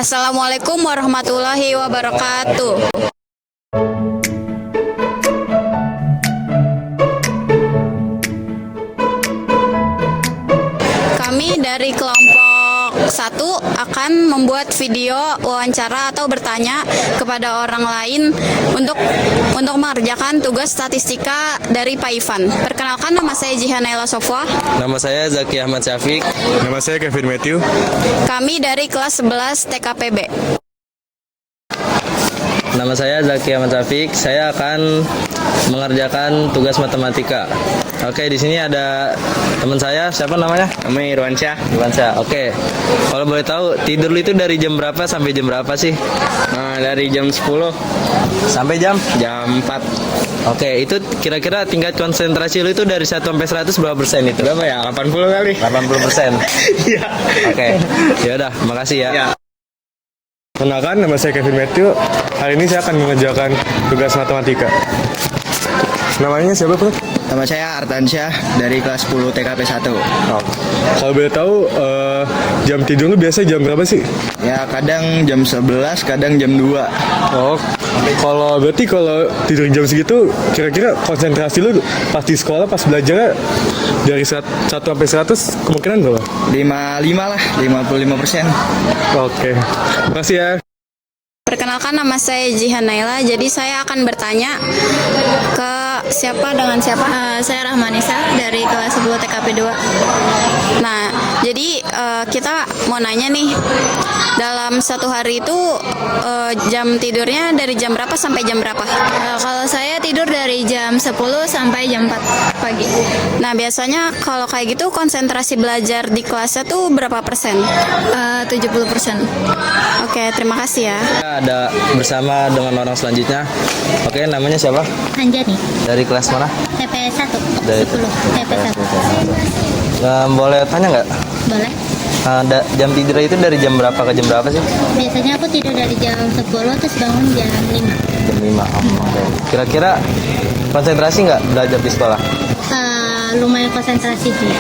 Assalamualaikum warahmatullahi wabarakatuh. Kami dari kelompok 1 akan membuat video wawancara atau bertanya kepada orang lain untuk mengerjakan tugas statistika dari Pak Ivan. Perkenalkan, nama saya Jihan Naila Sofwa. Nama saya Zaki Ahmad Syafiq. Nama saya Kevin Matthew. Kami dari kelas 11 TKPB. Nama saya Zaki Ahmad Syafiq. Saya akan mengerjakan tugas matematika. Oke, di sini ada teman saya. Siapa namanya? Namanya Irwansyah. Irwansyah. Oke. Kalau boleh tahu, tidur lu itu dari jam berapa sampai jam berapa sih? Dari jam 10 Sampai jam? jam 4. Oke, itu kira-kira tingkat konsentrasi lu itu dari 1 sampai 100 berapa persen itu? Berapa ya? 80 kali. 80%. Iya. Oke. Ya udah, makasih ya. Ya. Kenalkan, nama saya Kevin Matthew. Hari ini saya akan mengerjakan tugas matematika. Namanya siapa, Bro? Nama saya Artansyah dari kelas 10 TKP 1. Oh. Kalau boleh tahu, jam tidur lu biasa jam berapa sih? Ya, kadang jam 11, kadang jam 2. Oh, berarti kalau tidur jam segitu, kira-kira konsentrasi lu pas di sekolah, pas belajar dari 1 sampai 100 kemungkinan berapa? 55 lah, 55%. Oke, makasih ya. Perkenalkan, nama saya Jihan Naila. Jadi saya akan bertanya ke siapa dengan siapa? Saya Rahmanisa dari kelas 10 TKP 2. Nah, jadi kita mau nanya nih, dalam satu hari itu jam tidurnya dari jam berapa sampai jam berapa? Kalau saya tidur dari jam 10 sampai jam 4 pagi. Nah, biasanya kalau kayak gitu konsentrasi belajar di kelasnya tuh berapa persen? 70%. Oke, terima kasih ya. Kita ada bersama dengan orang selanjutnya. Oke, namanya siapa? Anjani, Dari kelas mana? TP 1, Dari 10, TP 1. Boleh tanya nggak? Boleh. Jam tidur itu dari jam berapa ke jam berapa sih? Biasanya aku tidur dari jam 10 terus bangun jam 5. Jam 5. Oke. Kira-kira konsentrasi nggak belajar di sekolah? Lumayan konsentrasi sih.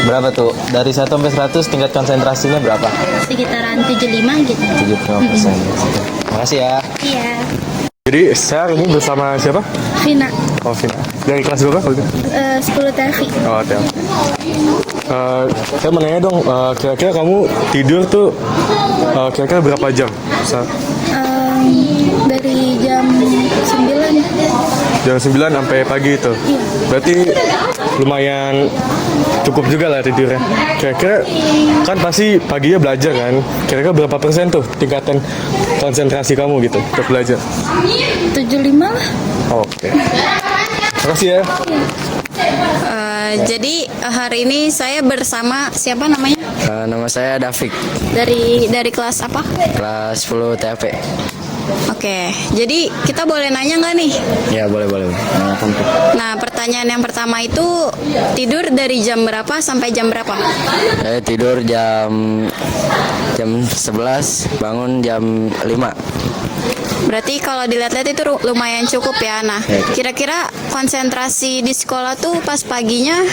Berapa tuh? Dari 1 sampai 100 tingkat konsentrasinya berapa? Sekitaran 75 gitu. 75%. Makasih ya. Iya. Jadi saya hari ini bersama siapa? Vina, Oh, Vina. Dari kelas berapa? 10 TFI. Oh, Tel. Saya mau nanya dong, kira-kira kamu tidur tuh kira-kira berapa jam? Dari jam 9. Jam 9 sampai pagi itu. Berarti lumayan cukup juga lah tidurnya. Kira-kira kan pasti paginya belajar kan? Kira-kira berapa persen tuh tingkatan konsentrasi kamu gitu untuk belajar? 75 lah. Oke. Makasih ya. Jadi hari ini saya bersama siapa namanya? Nama saya David. Dari kelas apa? Kelas 10 TAP. Oke, jadi kita boleh nanya nggak nih? Ya, boleh. Nah, pertanyaan yang pertama itu tidur dari jam berapa sampai jam berapa? Saya tidur jam 11, bangun jam 5. Berarti kalau dilihat-lihat itu lumayan cukup ya. Nah, kira-kira konsentrasi di sekolah tuh pas paginya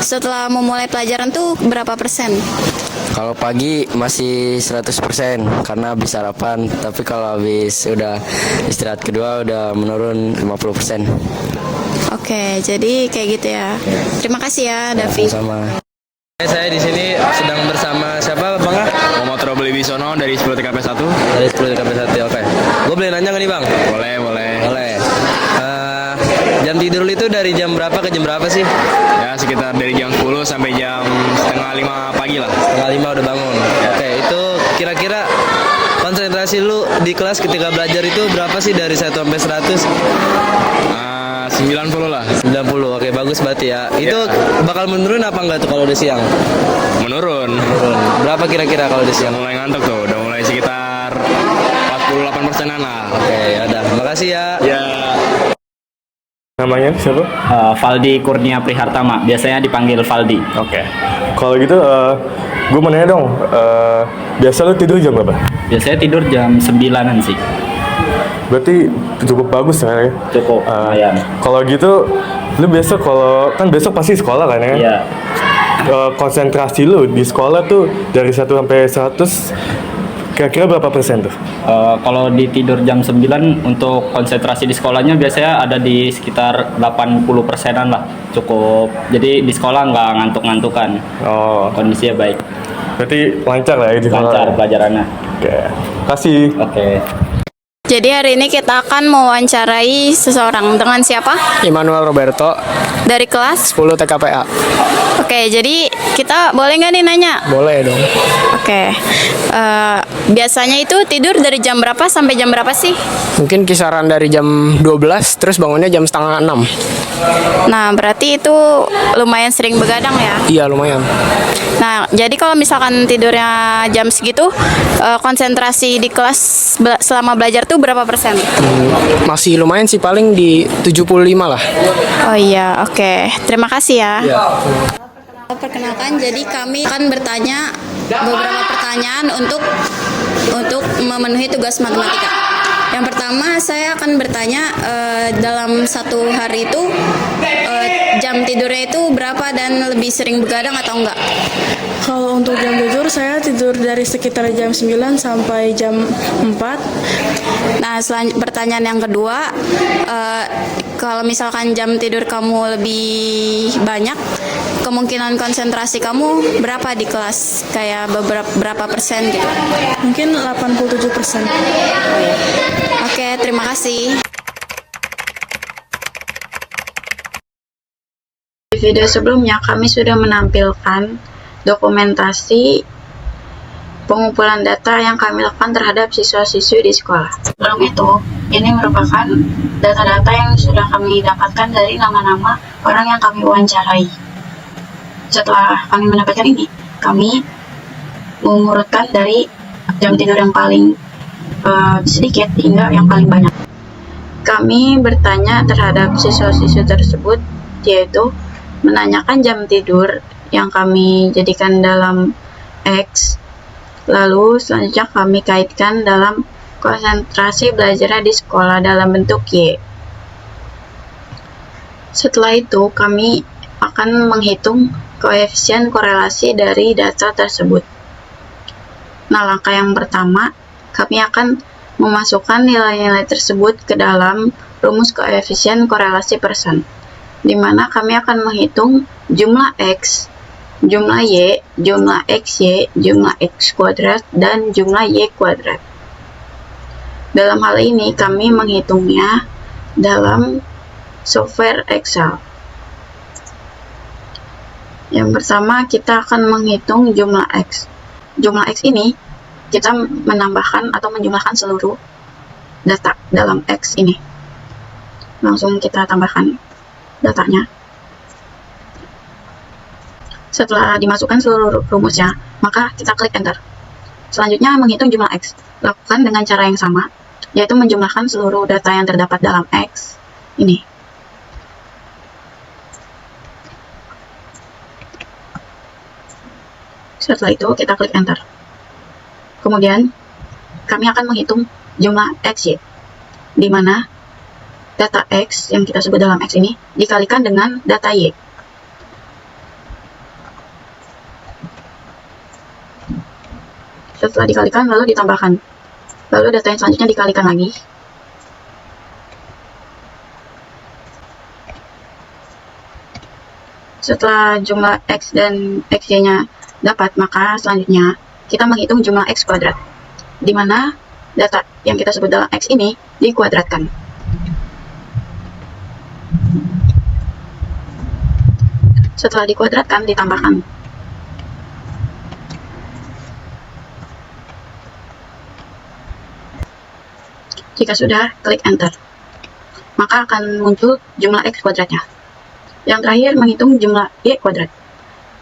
setelah memulai pelajaran tuh berapa persen? Kalau pagi masih 100% karena habis sarapan, tapi kalau habis udah istirahat kedua udah menurun 50%. Oke, jadi kayak gitu ya. Terima kasih ya, Davi. Sama. Saya di sini sedang bersama siapa, Bang? Muhammad Robli Bisono dari 10 TKP 1. Dari 10 TKP 1. Oke. Gue boleh nanya nggak nih, Bang? Boleh. Jam tidur lu itu dari jam berapa ke jam berapa sih? Ya, sekitar dari jam 10 sampai jam setengah 5 pagi lah. Setengah 5 udah bangun. Oke, itu kira-kira konsentrasi lu di kelas ketika belajar itu berapa sih dari 1 sampai 100? 90 lah. 90. Oke, bagus berarti ya. Itu bakal menurun apa enggak tuh kalau udah siang? Menurun. Berapa kira-kira kalau udah siang? Mulai ngantuk tuh, udah mulai sekitar 48%-an lah. Oke, ya udah. Makasih ya. Ya. Namanya siapa? Valdi Kurnia Prihartama, biasanya dipanggil Valdi. Oke. Kalau gitu, gue mau nanya dong, biasa lu tidur jam berapa? Biasanya tidur jam 9-an sih. Berarti cukup bagus ya. Cukup, lumayan. Kalau gitu, lu biasa kalau kan besok pasti sekolah kan ya? Iya. Konsentrasi lu di sekolah tuh dari 1 sampai 100 Kira-kira berapa persen tuh? Kalau di tidur jam 9 untuk konsentrasi di sekolahnya biasanya ada di sekitar 80%-an lah, cukup. Jadi di sekolah nggak ngantuk-ngantukan, Oh, kondisinya baik, berarti lancar lah ya di sekolah. lancar pelajarannya. Oke, kasih. Oke. Jadi hari ini kita akan mewawancarai seseorang. Dengan siapa? Immanuel Roberto, Dari kelas? 10 TKPA. Oke, jadi kita boleh nggak nih nanya? Boleh dong. Oke, biasanya itu tidur dari jam berapa sampai jam berapa sih? Mungkin kisaran dari jam 12, terus bangunnya jam setengah 6. Nah, berarti itu lumayan sering begadang ya? Iya, lumayan. Nah, jadi kalau misalkan tidurnya jam segitu, konsentrasi di kelas selama belajar tuh berapa persen? Masih lumayan sih, paling di 75 lah. Oh iya, oke. Terima kasih ya. Perkenalkan, jadi kami akan bertanya beberapa pertanyaan untuk memenuhi tugas matematika. Yang pertama, saya akan bertanya dalam satu hari itu jam tidurnya itu berapa dan lebih sering begadang atau enggak? Kalau untuk jam tidur, saya tidur dari sekitar jam 9 sampai jam 4. Nah, pertanyaan yang kedua, kalau misalkan jam tidur kamu lebih banyak, kemungkinan konsentrasi kamu berapa di kelas? Kayak berapa persen gitu? Mungkin 87%. Oke, terima kasih. Di video sebelumnya kami sudah menampilkan dokumentasi pengumpulan data yang kami lakukan terhadap siswa-siswi di sekolah. Sebelum itu, ini merupakan data-data yang sudah kami dapatkan dari nama-nama orang yang kami wawancarai. Setelah kami mendapatkan ini, kami mengurutkan dari jam tidur yang paling sedikit hingga yang paling banyak. Kami bertanya terhadap siswa-siswi tersebut, yaitu menanyakan jam tidur yang kami jadikan dalam X, lalu selanjutnya kami kaitkan dalam konsentrasi belajarnya di sekolah dalam bentuk Y. Setelah itu kami akan menghitung koefisien korelasi dari data tersebut. Nah, langkah yang pertama, kami akan memasukkan nilai-nilai tersebut ke dalam rumus koefisien korelasi persen, di mana kami akan menghitung jumlah X, jumlah Y, jumlah XY, jumlah X kuadrat, dan jumlah Y kuadrat. Dalam hal ini kami menghitungnya dalam software Excel. Yang pertama kita akan menghitung jumlah X. Jumlah X ini kita menambahkan atau menjumlahkan seluruh data dalam X ini. Langsung kita tambahkan datanya. Setelah dimasukkan seluruh rumusnya, maka kita klik enter. Selanjutnya menghitung jumlah X. Lakukan dengan cara yang sama, yaitu menjumlahkan seluruh data yang terdapat dalam X ini. Setelah itu kita klik enter. Kemudian kami akan menghitung jumlah XY, di mana data X yang kita sebut dalam X ini dikalikan dengan data Y. Setelah dikalikan lalu ditambahkan, lalu data yang selanjutnya dikalikan lagi. Setelah jumlah X dan XY-nya dapat, maka selanjutnya kita menghitung jumlah X kuadrat, di mana data yang kita sebut dalam X ini dikuadratkan. Setelah dikuadratkan, ditambahkan. Jika sudah, klik enter. Maka akan muncul jumlah X kuadratnya. Yang terakhir, menghitung jumlah Y kuadrat.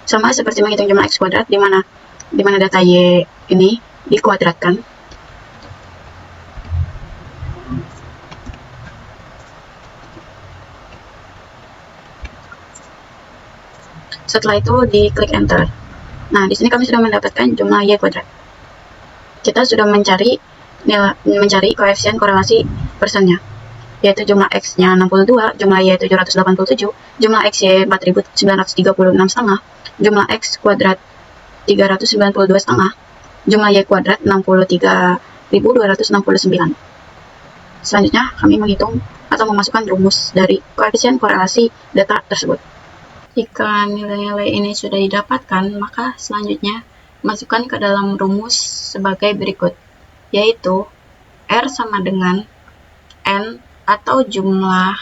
Sama seperti menghitung jumlah X kuadrat, di mana data Y ini dikuadratkan. Setelah itu diklik enter. Nah, di sini kami sudah mendapatkan jumlah Y kuadrat. Kita sudah mencari koefisien korelasi persennya, yaitu jumlah X-nya 62, jumlah Y 787, jumlah XY 4936,5, jumlah X kuadrat 392,5, jumlah Y kuadrat 63.269. Selanjutnya, kami menghitung atau memasukkan rumus dari koefisien korelasi data tersebut. Jika nilai-nilai ini sudah didapatkan, maka selanjutnya masukkan ke dalam rumus sebagai berikut, yaitu R sama dengan N atau jumlah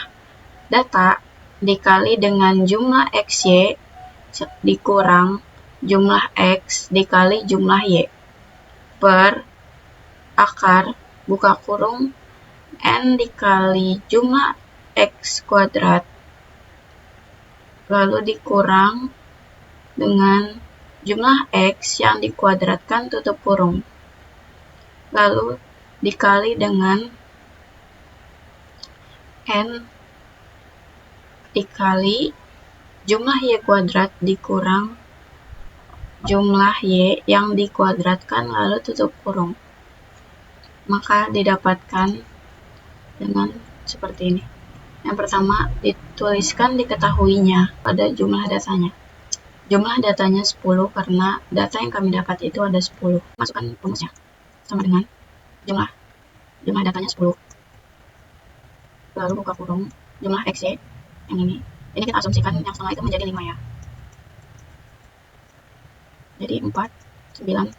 data dikali dengan jumlah XY dikurang jumlah X dikali jumlah Y per akar buka kurung N dikali jumlah X kuadrat lalu dikurang dengan jumlah X yang dikuadratkan tutup kurung lalu dikali dengan N dikali jumlah Y kuadrat dikurang jumlah Y yang dikuadratkan lalu tutup kurung. Maka didapatkan dengan seperti ini. Yang pertama, dituliskan diketahuinya pada jumlah datanya. Jumlah datanya 10 karena data yang kami dapat itu ada 10. Masukkan rumusnya. Sama dengan jumlah datanya 10. Lalu buka kurung jumlah XY yang ini kita asumsikan yang setengah itu menjadi 5 ya. Jadi 4, 9,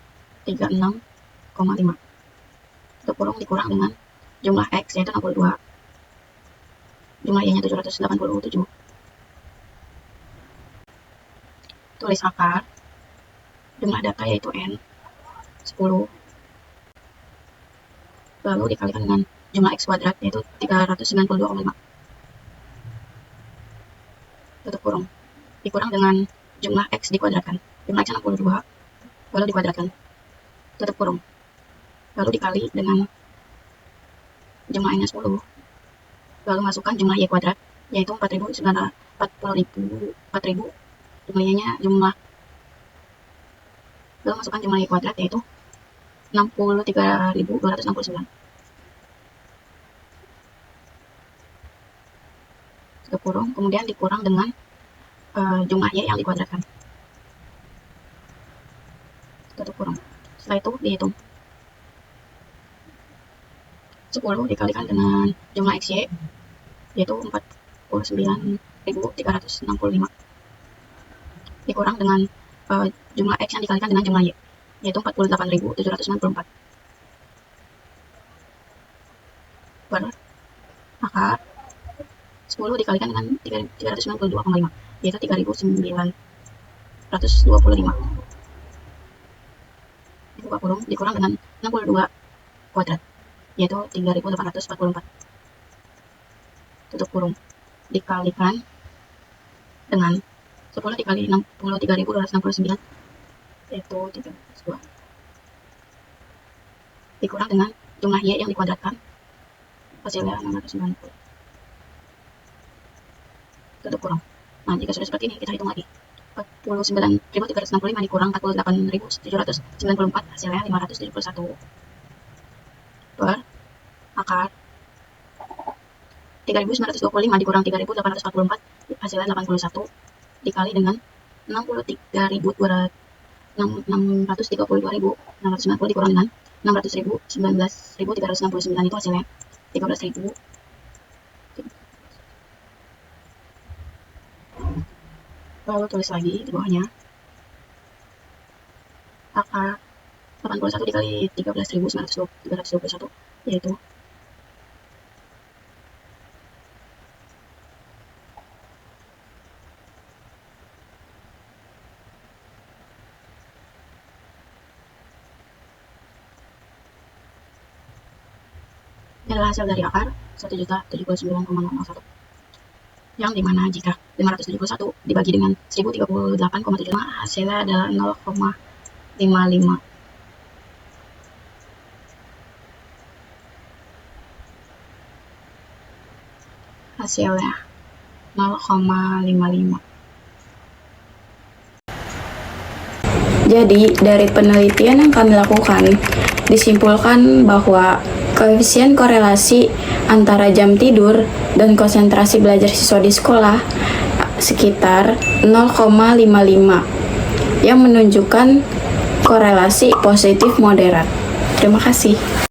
3, 6,5. Tutup kurung dikurang dengan jumlah X yaitu 62. Jumlah Y nya 787. Tulis akar. Jumlah data yaitu N 10. Lalu dikalikan dengan jumlah X kuadrat yaitu 392,5. Tutup kurung. Dikurang dengan jumlah X dikuadratkan. Jumlah X 62. Lalu dikuadratkan. Tutup kurung. Lalu dikali dengan jumlah N nya 10. Lalu masukkan jumlah Y kuadrat yaitu 4.000 jumlah Y nya lalu masukkan jumlah Y kuadrat yaitu 63.269. Tutup kurung, kemudian dikurang dengan jumlah Y yang dikuadratkan. Tutup kurung. Setelah itu dihitung. 10 dikalikan dengan jumlah XY yaitu 49.365 dikurang dengan jumlah X yang dikalikan dengan jumlah Y yaitu 48.794 per akar 10 dikalikan dengan 392,5 yaitu 3.925. Dibuka kurung dikurang dengan 62 kuadrat yaitu 3.844. Tutup kurung dikalikan dengan 10 dikali 63.269 yaitu 32 dikurang dengan jumlah Y yang dikuadratkan hasilnya 690. Tutup kurung. Nah, jika sudah seperti ini kita hitung lagi. 49.365 dikurang 48.794 hasilnya 571 per akar 3.925 dikurang 3.844 hasilnya 81 dikali dengan 632.690 dikurang dengan 600.000 19.369 itu hasilnya 13.000. Lalu tulis lagi di bawahnya akar 81 dikali 13.321 yaitu 1.000.000. Ini adalah hasil dari akar 1.079,001 yang dimana jika 571 dibagi dengan 1038,75 hasilnya adalah 0,55. Hasilnya 0,55. Jadi, dari penelitian yang kami lakukan, disimpulkan bahwa koefisien korelasi antara jam tidur dan konsentrasi belajar siswa di sekolah sekitar 0,55 yang menunjukkan korelasi positif moderat. Terima kasih.